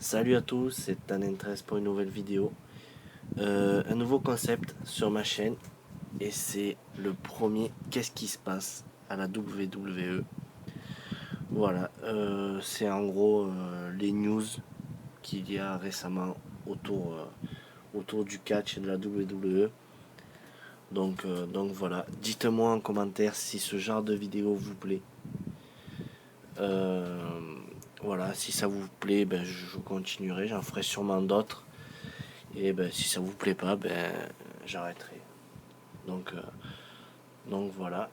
Salut à tous, c'est Tanen13 pour une nouvelle vidéo. Un nouveau concept sur ma chaîne et c'est le premier Qu'est-ce qui se passe à la WWE. Voilà, c'est en gros les news qu'il y a récemment autour du catch et de la WWE. Donc voilà, dites-moi en commentaire si ce genre de vidéo vous plaît. Euh, voilà, si ça vous plaît, ben, je continuerai, j'en ferai sûrement d'autres. Et ben, si ça vous plaît pas, ben, j'arrêterai. Donc, euh, donc voilà.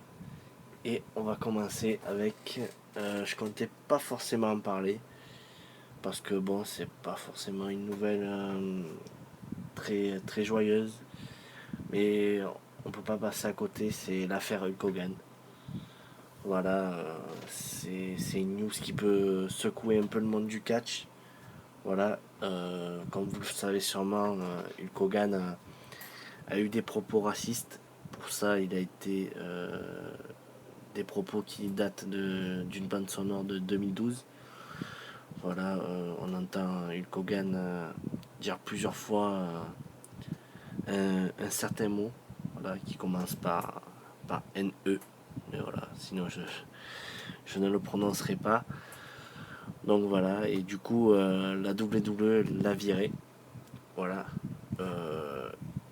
Et on va commencer avec. Je comptais pas forcément en parler. Parce que bon, c'est pas forcément une nouvelle très, très joyeuse. Mais on peut pas passer à côté, c'est l'affaire Hulk Hogan. Voilà, c'est une news qui peut secouer un peu le monde du catch. Voilà, comme vous le savez sûrement, Hulk Hogan a eu des propos racistes. Pour ça, il a été des propos qui datent d'une bande sonore de 2012. Voilà, on entend Hulk Hogan dire plusieurs fois un certain mot, voilà, qui commence par NE. Mais voilà, sinon je ne le prononcerai pas. Donc voilà, et du coup, la WWE l'a viré. Voilà,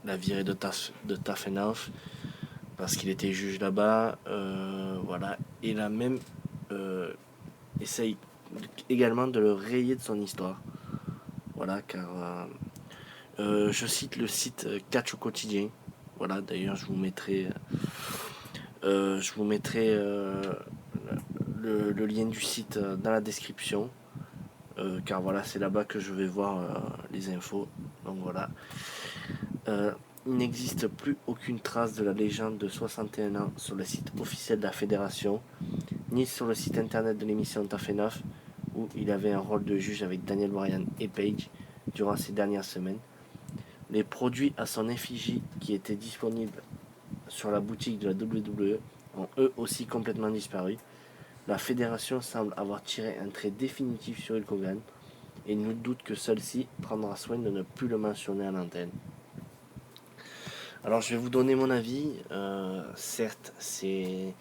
l'a viré de Taffenhouse parce qu'il était juge là-bas. Voilà, et la même essaye également de le rayer de son histoire. Voilà, car je cite le site Catch au quotidien. Voilà, d'ailleurs, je vous mettrai le lien du site dans la description. Car voilà, c'est là-bas que je vais voir les infos. Donc voilà. Euh, il n'existe plus aucune trace de la légende de 61 ans sur le site officiel de la fédération, ni sur le site internet de l'émission TAF9, où il avait un rôle de juge avec Daniel Bryan et Page durant ces dernières semaines. Les produits à son effigie qui étaient disponibles sur la boutique de la WWE ont eux aussi complètement disparu. La fédération semble avoir tiré un trait définitif sur Hulk Hogan et nous doute que celle-ci prendra soin de ne plus le mentionner à l'antenne. Alors je vais vous donner mon avis. Certes, c'est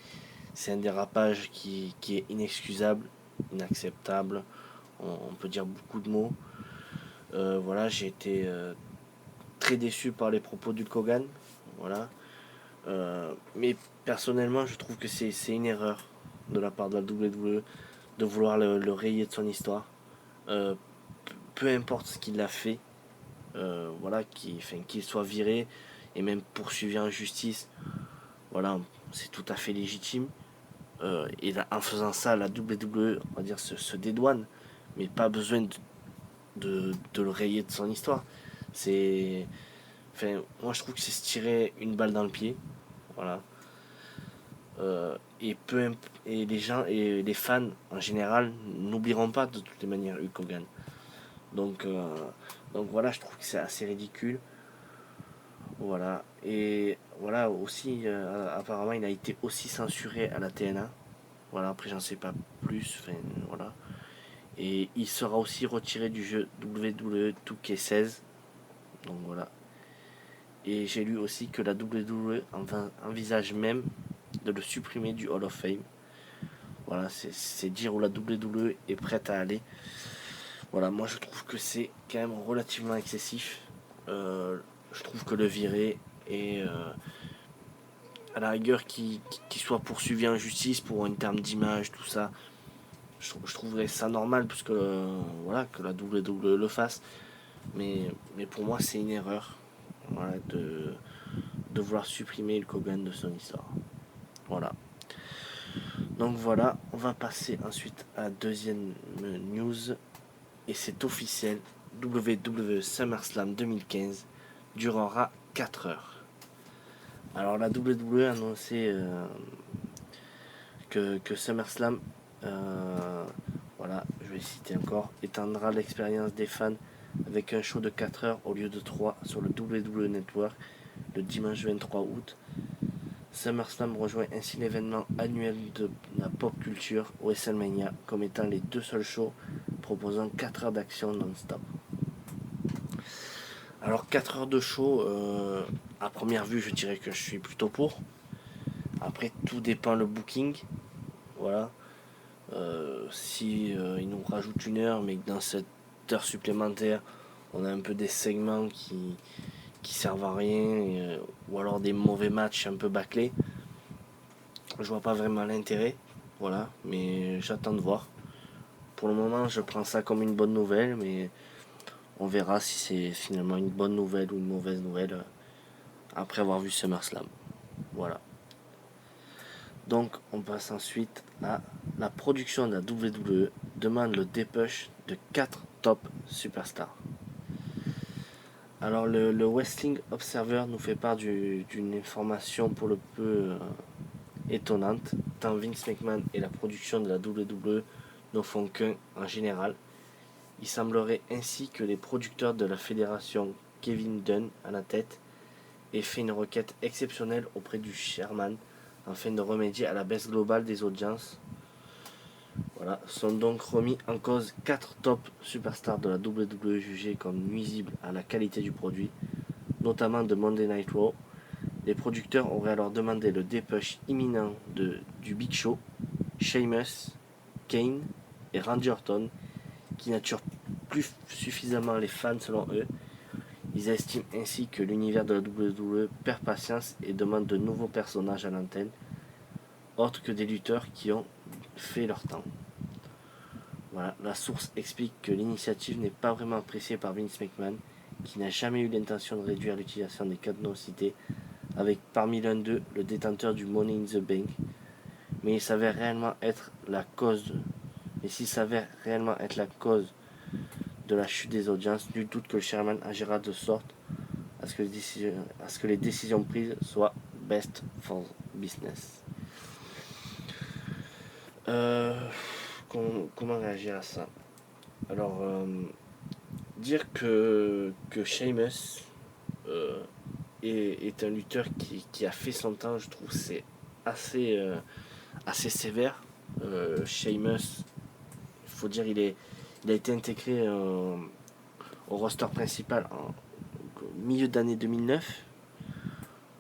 un dérapage qui est inexcusable, inacceptable. On peut dire beaucoup de mots. Voilà, j'ai été très déçu par les propos d'Hulk Hogan. Voilà. Mais personnellement, je trouve que c'est une erreur de la part de la WWE de vouloir le rayer de son histoire. Euh, peu importe ce qu'il a fait, voilà, qu'il soit viré et même poursuivi en justice, voilà, c'est tout à fait légitime. Et là, en faisant ça, la WWE, on va dire, se dédouane, mais pas besoin de le rayer de son histoire. C'est, enfin, moi je trouve que c'est se tirer une balle dans le pied, voilà. Et les gens et les fans en général n'oublieront pas de toutes les manières Hulk Hogan. Donc, euh, donc voilà, je trouve que c'est assez ridicule. Voilà. Et voilà aussi, apparemment, il a été aussi censuré à la TNA. Voilà, après j'en sais pas plus. Enfin, voilà. Et il sera aussi retiré du jeu WWE 2K16. Donc voilà. Et j'ai lu aussi que la WWE envisage même de le supprimer du Hall of Fame. Voilà, c'est dire où la WWE est prête à aller. Voilà, moi je trouve que c'est quand même relativement excessif. Je trouve que le virer est à la rigueur qui soit poursuivi en justice pour un terme d'image, tout ça. Je trouverais ça normal parce que voilà que la WWE le fasse. Mais pour moi c'est une erreur, voilà, de vouloir supprimer le Kogan de son histoire. Voilà. Donc voilà, on va passer ensuite à la deuxième news. Et c'est officiel, WWE SummerSlam 2015 durera 4 heures. Alors la WWE a annoncé que SummerSlam, voilà, je vais citer encore, étendra l'expérience des fans avec un show de 4 heures au lieu de 3 sur le WWE Network le dimanche 23 août. SummerSlam rejoint ainsi l'événement annuel de la pop culture WrestleMania comme étant les deux seuls shows proposant 4 heures d'action non-stop. Alors 4 heures de show, à première vue je dirais que je suis plutôt pour. Après tout dépend le booking. Voilà. Si ils nous rajoutent 1 heure, mais que dans cette heure supplémentaire on a un peu des segments qui servent à rien, ou alors des mauvais matchs un peu bâclés, je vois pas vraiment l'intérêt. Voilà, mais j'attends de voir. Pour le moment je prends ça comme une bonne nouvelle, mais on verra si c'est finalement une bonne nouvelle ou une mauvaise nouvelle après avoir vu SummerSlam. Voilà. Donc on passe ensuite à la production de la WWE demande le dépush de 4 top superstars. Alors le Wrestling Observer nous fait part d'une information pour le peu étonnante, tant Vince McMahon et la production de la WWE ne font qu'un en général. Il semblerait ainsi que les producteurs de la fédération, Kevin Dunn à la tête, aient fait une requête exceptionnelle auprès du chairman afin de remédier à la baisse globale des audiences. Voilà, sont donc remis en cause 4 top superstars de la WWE jugés comme nuisibles à la qualité du produit, notamment de Monday Night Raw. Les producteurs auraient alors demandé le dépush imminent du Big Show, Sheamus, Kane et Randy Orton, qui n'attirent plus suffisamment les fans selon eux. Ils estiment ainsi que l'univers de la WWE perd patience et demande de nouveaux personnages à l'antenne, autres que des lutteurs qui ont fait leur temps. Voilà, la source explique que l'initiative n'est pas vraiment appréciée par Vince McMahon, qui n'a jamais eu l'intention de réduire l'utilisation des canaux cités, avec parmi l'un d'eux le détenteur du Money in the Bank, mais il s'avère réellement être la cause. Et s'il s'avère réellement être la cause de la chute des audiences, nul doute que le chairman agira de sorte à ce que les décisions prises soient best for business. Comment réagir à ça? Alors, dire que Sheamus est un lutteur qui a fait son temps, je trouve c'est assez sévère. Sheamus, il faut dire, il a été intégré au roster principal au milieu d'année 2009.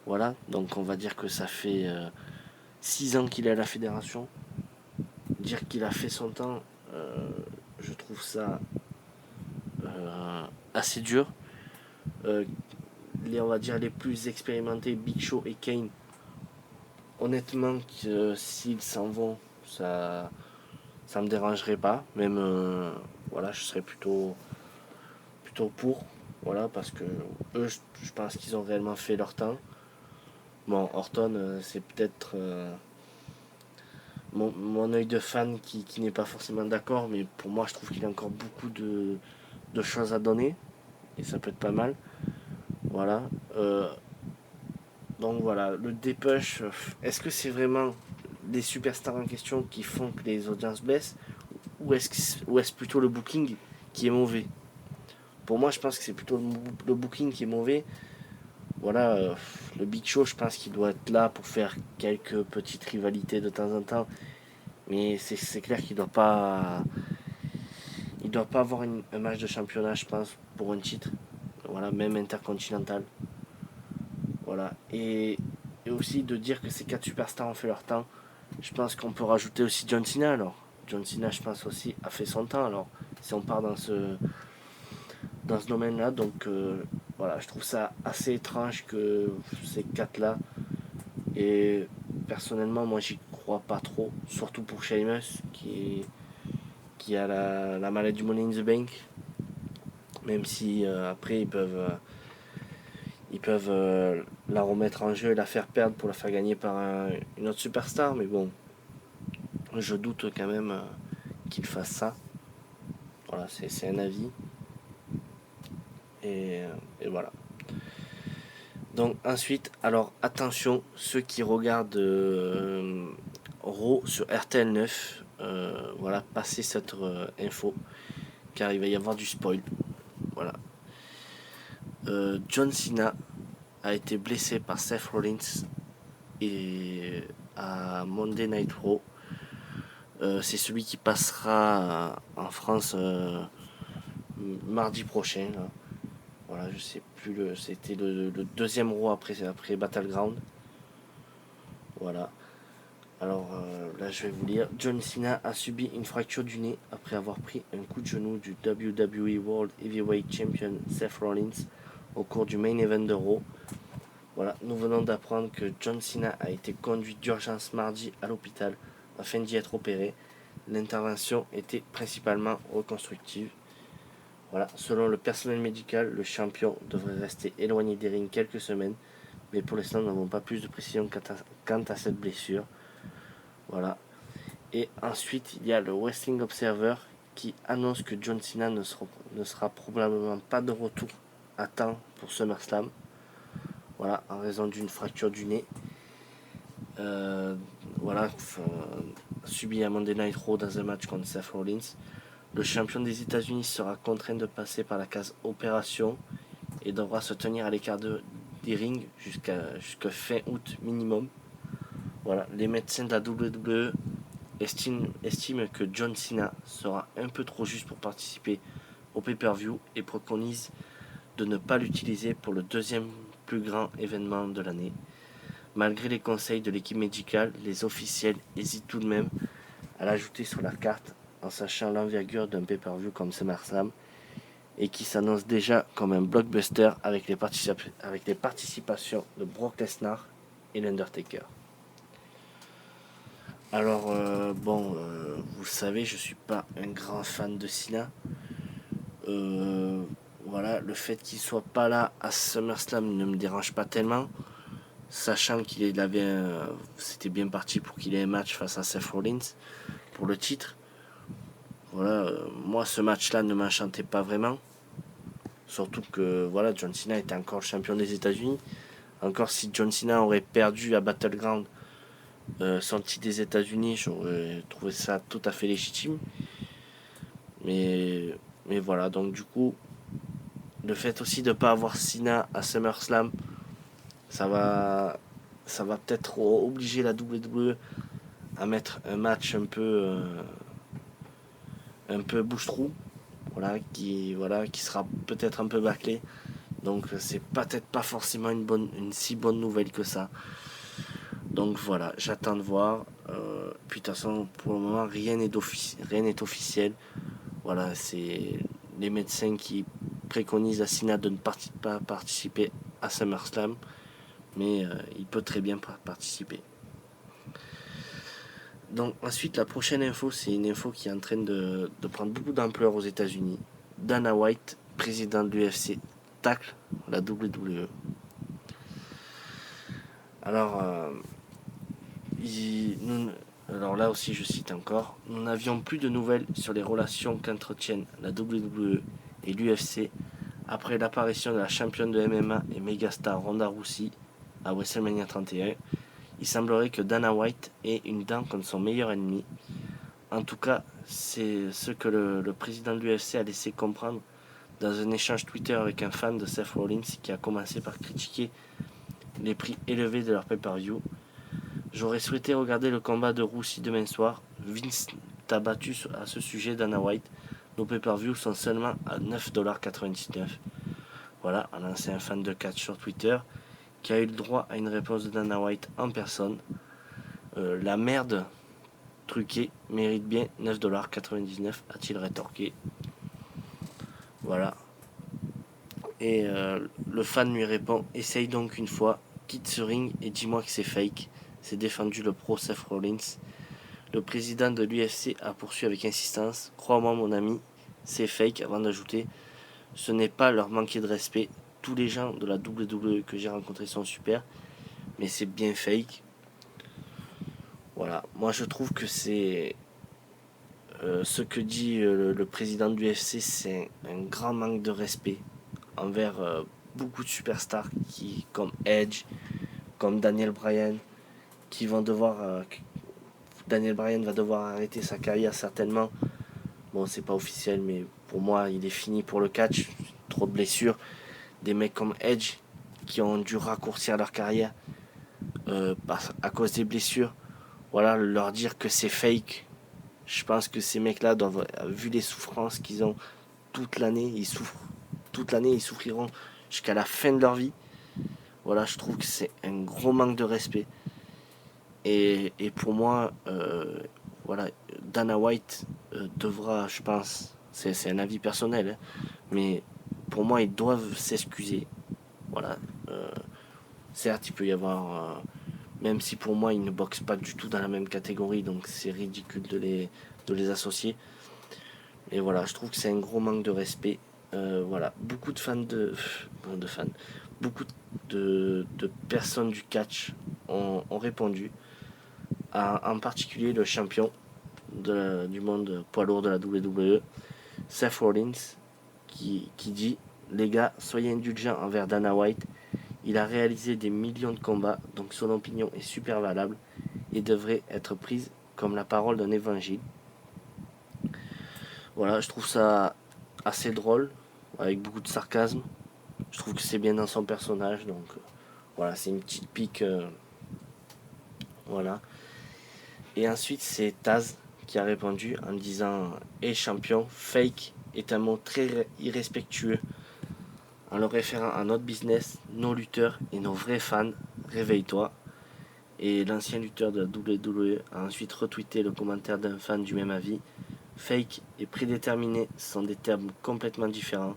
Voilà, donc on va dire que ça fait 6 ans qu'il est à la fédération. Dire qu'il a fait son temps, je trouve ça assez dur. On va dire les plus expérimentés, Big Show et Kane, honnêtement, s'ils s'en vont, ça me dérangerait pas. Même, voilà, je serais plutôt pour. Voilà, parce que eux, je pense qu'ils ont réellement fait leur temps. Bon, Orton, c'est peut-être mon œil de fan qui n'est pas forcément d'accord, mais pour moi, je trouve qu'il a encore beaucoup de choses à donner. Et ça peut être pas mal. Voilà. Donc voilà, le dépush, est-ce que c'est vraiment les superstars en question qui font que les audiences baissent, ou est-ce plutôt le booking qui est mauvais? Pour moi, je pense que c'est plutôt le booking qui est mauvais. Voilà, le Big Show, je pense qu'il doit être là pour faire quelques petites rivalités de temps en temps, mais c'est clair qu'il doit pas avoir un match de championnat, je pense, pour un titre. Voilà, même intercontinental. Voilà, et aussi de dire que ces 4 superstars ont fait leur temps. Je pense qu'on peut rajouter aussi John Cena alors. John Cena, je pense aussi, a fait son temps alors, si on part dans ce domaine-là. Donc voilà, je trouve ça assez étrange que ces 4-là. Et personnellement, moi, j'y crois pas trop. Surtout pour Sheamus, qui a la maladie du Money in the Bank. Même si après, ils peuvent la remettre en jeu et la faire perdre pour la faire gagner par une autre superstar. Mais bon, je doute quand même qu'il fasse ça. Voilà, c'est un avis. Et voilà. Donc ensuite, alors attention, ceux qui regardent Raw sur RTL 9, voilà, passez cette info, car il va y avoir du spoil. Voilà. John Cena a été blessé par Seth Rollins et à Monday Night Raw. C'est celui qui passera en France mardi prochain. Là. Voilà, je sais plus, c'était le deuxième Raw après Battleground. Voilà. Alors là, je vais vous lire. John Cena a subi une fracture du nez après avoir pris un coup de genou du WWE World Heavyweight Champion Seth Rollins au cours du main event de Raw. Voilà, nous venons d'apprendre que John Cena a été conduit d'urgence mardi à l'hôpital afin d'y être opéré. L'intervention était principalement reconstructive. Voilà, selon le personnel médical, le champion devrait rester éloigné des rings quelques semaines, mais pour l'instant, nous n'avons pas plus de précision quant à cette blessure. Voilà. Et ensuite, il y a le Wrestling Observer qui annonce que John Cena ne sera probablement pas de retour à temps pour SummerSlam. Voilà, en raison d'une fracture du nez. Voilà, subi à Monday Night Raw dans un match contre Seth Rollins. Le champion des États-Unis sera contraint de passer par la case opération et devra se tenir à l'écart des rings jusqu'à fin août minimum. Voilà, les médecins de la WWE estiment que John Cena sera un peu trop juste pour participer au pay-per-view et préconise de ne pas l'utiliser pour le deuxième plus grand événement de l'année. Malgré les conseils de l'équipe médicale, les officiels hésitent tout de même à l'ajouter sur la carte en sachant l'envergure d'un pay-per-view comme SummerSlam et qui s'annonce déjà comme un blockbuster avec les participations de Brock Lesnar et l'Undertaker. Alors, vous le savez, je suis pas un grand fan de Cena. Voilà, le fait qu'il soit pas là à SummerSlam ne me dérange pas tellement, sachant c'était bien parti pour qu'il ait un match face à Seth Rollins pour le titre. Voilà, moi ce match-là ne m'enchantait pas vraiment, surtout que voilà, John Cena était encore champion des États-Unis. Encore si John Cena aurait perdu à Battleground son titre des États-Unis, j'aurais trouvé ça tout à fait légitime. Mais voilà, donc du coup, le fait aussi de ne pas avoir Cena à SummerSlam, ça va peut-être obliger la WWE à mettre un match un peu bouche-trou, qui sera peut-être un peu bâclé. Donc c'est peut-être pas forcément une si bonne nouvelle que ça. Donc voilà, j'attends de voir. Puis de toute façon, pour le moment, rien n'est officiel. Voilà, c'est les médecins qui préconisent à Cena de ne pas participer à SummerSlam, mais il peut très bien participer. Donc ensuite, la prochaine info, c'est une info qui est en train de prendre beaucoup d'ampleur aux États-Unis. Dana White, président de l'UFC, tacle la WWE. Alors, alors là aussi, je cite encore, nous n'avions plus de nouvelles sur les relations qu'entretiennent la WWE et l'UFC après l'apparition de la championne de MMA et mégastar Ronda Rousey à WrestleMania 31. Il semblerait que Dana White ait une dent contre son meilleur ennemi. En tout cas, c'est ce que le président de l'UFC a laissé comprendre dans un échange Twitter avec un fan de Seth Rollins qui a commencé par critiquer les prix élevés de leur pay-per-view. J'aurais souhaité regarder le combat de Rousey demain soir. Vince t'a battu à ce sujet, Dana White. Nos pay-per-view sont seulement à 9,99$. Voilà, un ancien fan de catch sur Twitter qui a eu le droit à une réponse de Dana White en personne. La merde truquée mérite bien 9,99$, a-t-il rétorqué. Voilà. Et le fan lui répond: essaye donc une fois, quitte ce ring et dis-moi que c'est fake. C'est défendu le pro Seth Rollins. Le président de l'UFC a poursuivi avec insistance: crois-moi mon ami, c'est fake, avant d'ajouter: ce n'est pas leur manquer de respect. Tous les gens de la WWE que j'ai rencontrés sont super, mais c'est bien fake. Voilà, moi je trouve que c'est ce que dit le président de l'UFC, c'est un grand manque de respect envers beaucoup de superstars comme Edge, comme Daniel Bryan, qui vont devoir Daniel Bryan va devoir arrêter sa carrière certainement. Bon, c'est pas officiel, mais pour moi, il est fini pour le catch. Trop de blessures. Des mecs comme Edge qui ont dû raccourcir leur carrière à cause des blessures. Voilà, leur dire que c'est fake. Je pense que ces mecs-là doivent, vu les souffrances qu'ils ont toute l'année, ils souffrent. Toute l'année, ils souffriront jusqu'à la fin de leur vie. Voilà, je trouve que c'est un gros manque de respect. Et pour moi, voilà, Dana White devra, je pense, c'est un avis personnel, hein, mais pour moi, ils doivent s'excuser. Voilà. Certes, il peut y avoir, même si pour moi, ils ne boxent pas du tout dans la même catégorie, donc c'est ridicule de les associer. Et voilà, je trouve que c'est un gros manque de respect. Voilà, beaucoup de fans de fans, beaucoup de personnes du catch ont répondu. En particulier le champion du monde poids lourd de la WWE, Seth Rollins, qui dit: les gars, soyez indulgents envers Dana White. Il a réalisé des millions de combats, donc son opinion est super valable et devrait être prise comme la parole d'un évangile. Voilà, je trouve ça assez drôle, avec beaucoup de sarcasme. Je trouve que c'est bien dans son personnage, donc voilà, c'est une petite pique. Voilà. Et ensuite, c'est Taz qui a répondu en disant: hey champion, fake est un mot très irrespectueux en le référant à notre business, nos lutteurs et nos vrais fans. Réveille-toi. Et l'ancien lutteur de la WWE a ensuite retweeté le commentaire d'un fan du même avis. Fake et prédéterminé sont des termes complètement différents.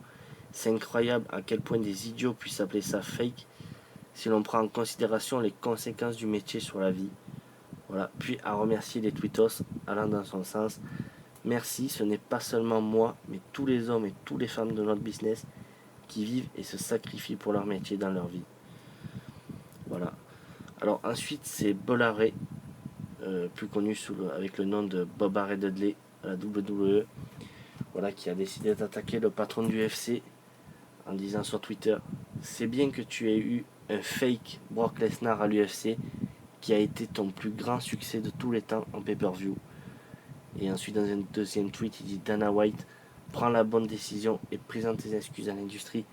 C'est incroyable à quel point des idiots puissent appeler ça fake si l'on prend en considération les conséquences du métier sur la vie. Voilà. Puis à remercier les tweetos allant dans son sens. Merci, ce n'est pas seulement moi, mais tous les hommes et toutes les femmes de notre business qui vivent et se sacrifient pour leur métier dans leur vie. Voilà. Alors ensuite, c'est Bolare, plus connu avec le nom de Bob Harry Dudley à la WWE, voilà, qui a décidé d'attaquer le patron du UFC en disant sur Twitter: c'est bien que tu aies eu un fake Brock Lesnar à l'UFC qui a été ton plus grand succès de tous les temps en pay-per-view. Et ensuite, dans un deuxième tweet, il dit: Dana White, prends la bonne décision et présente tes excuses à l'industrie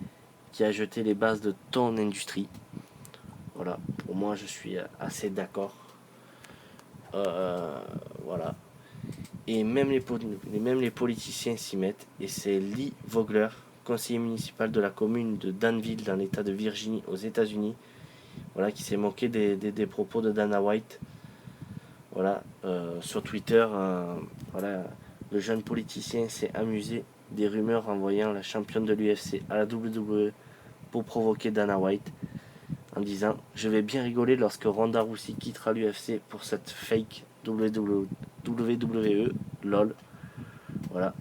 qui a jeté les bases de ton industrie. Voilà, pour moi, je suis assez d'accord. Voilà. Et même les politiciens s'y mettent. Et c'est Lee Vogler, conseiller municipal de la commune de Danville dans l'état de Virginie aux États-Unis, voilà, qui s'est moqué des propos de Dana White. Voilà, sur Twitter, voilà, le jeune politicien s'est amusé des rumeurs renvoyant la championne de l'UFC à la WWE pour provoquer Dana White en disant: je vais bien rigoler lorsque Ronda Rousey quittera l'UFC pour cette fake WWE, lol. Voilà.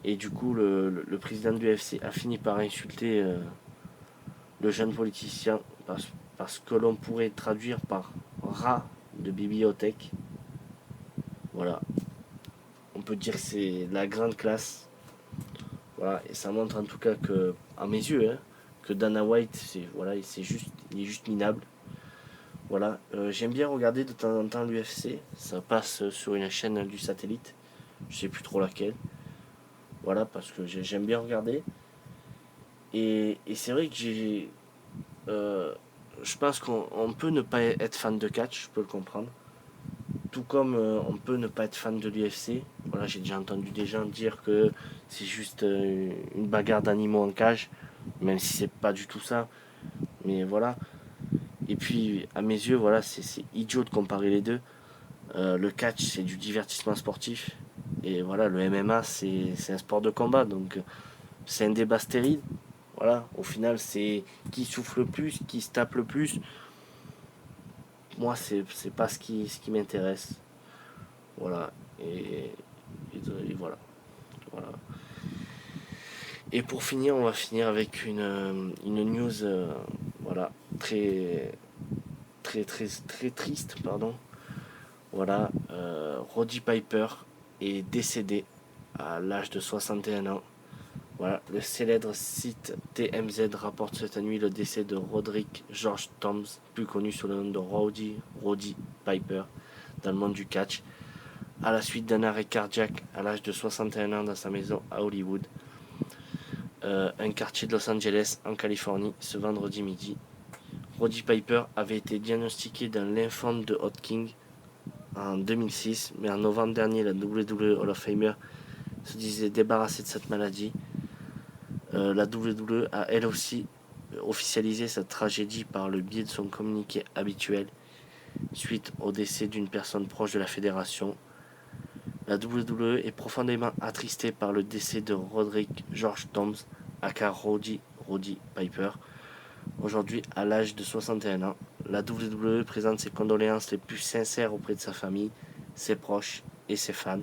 Et du coup, le président de l'UFC a fini par insulter le jeune politicien parce que l'on pourrait traduire par rat de bibliothèque. Voilà. On peut dire que c'est la grande classe. Voilà. Et ça montre en tout cas que, à mes yeux, hein, que Dana White, voilà, il est juste minable. Voilà. J'aime bien regarder de temps en temps l'UFC. Ça passe sur une chaîne du satellite. Je sais plus trop laquelle. Voilà, parce que j'aime bien regarder. Et c'est vrai que je pense qu'on peut ne pas être fan de catch, je peux le comprendre. Tout comme on peut ne pas être fan de l'UFC. Voilà, j'ai déjà entendu des gens dire que c'est juste une bagarre d'animaux en cage, même si c'est pas du tout ça. Mais voilà. Et puis, à mes yeux, voilà, c'est idiot de comparer les deux. Le catch, c'est du divertissement sportif. Et voilà, le MMA, c'est un sport de combat. Donc, c'est un débat stérile. Voilà, au final, c'est qui souffle le plus, qui se tape le plus. Moi, c'est pas ce qui m'intéresse. Voilà, et voilà. Voilà. Et pour finir, on va finir avec une news voilà, très triste, pardon. Voilà, Roddy Piper est décédé à l'âge de 61 ans. Voilà, le célèbre site TMZ rapporte cette nuit le décès de Roderick George Thoms, plus connu sous le nom de Roddy Piper, dans le monde du catch, à la suite d'un arrêt cardiaque à l'âge de 61 ans dans sa maison à Hollywood, un quartier de Los Angeles, en Californie, ce vendredi midi. Roddy Piper avait été diagnostiqué d'un lymphome de Hodgkin, en 2006, mais en novembre dernier, la WWE Hall of Famer se disait débarrassée de cette maladie. La WWE a elle aussi officialisé sa tragédie par le biais de son communiqué habituel suite au décès d'une personne proche de la fédération. La WWE est profondément attristée par le décès de Roderick George Thoms, aka Roddy Piper. Aujourd'hui, à l'âge de 61 ans, la WWE présente ses condoléances les plus sincères auprès de sa famille, ses proches et ses fans.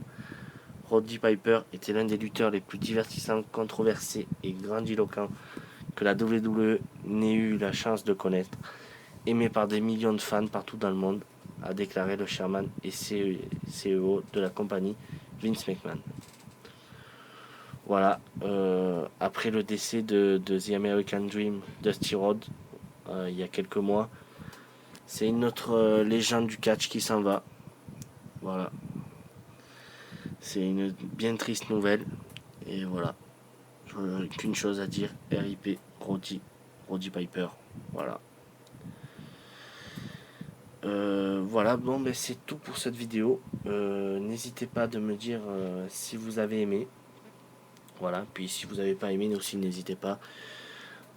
Roddy Piper était l'un des lutteurs les plus divertissants, controversés et grandiloquents que la WWE n'ait eu la chance de connaître, aimé par des millions de fans partout dans le monde, a déclaré le chairman et CEO de la compagnie, Vince McMahon. Voilà, après le décès de The American Dream, Dusty Rhodes, il y a quelques mois, c'est une autre légende du catch qui s'en va. Voilà, c'est une bien triste nouvelle. Et voilà, j'aurais qu'une chose à dire, RIP Roddy Piper. Voilà. Voilà, bon, ben c'est tout pour cette vidéo. N'hésitez pas de me dire si vous avez aimé. Voilà, puis si vous n'avez pas aimé aussi, n'hésitez pas.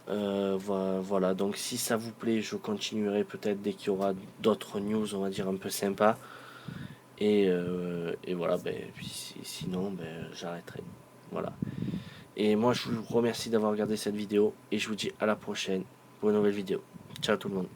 Voilà, donc si ça vous plaît, je continuerai peut-être dès qu'il y aura d'autres news, on va dire un peu sympas. Et voilà, ben, puis sinon, ben, j'arrêterai. Voilà. Et moi, je vous remercie d'avoir regardé cette vidéo et je vous dis à la prochaine pour une nouvelle vidéo. Ciao tout le monde.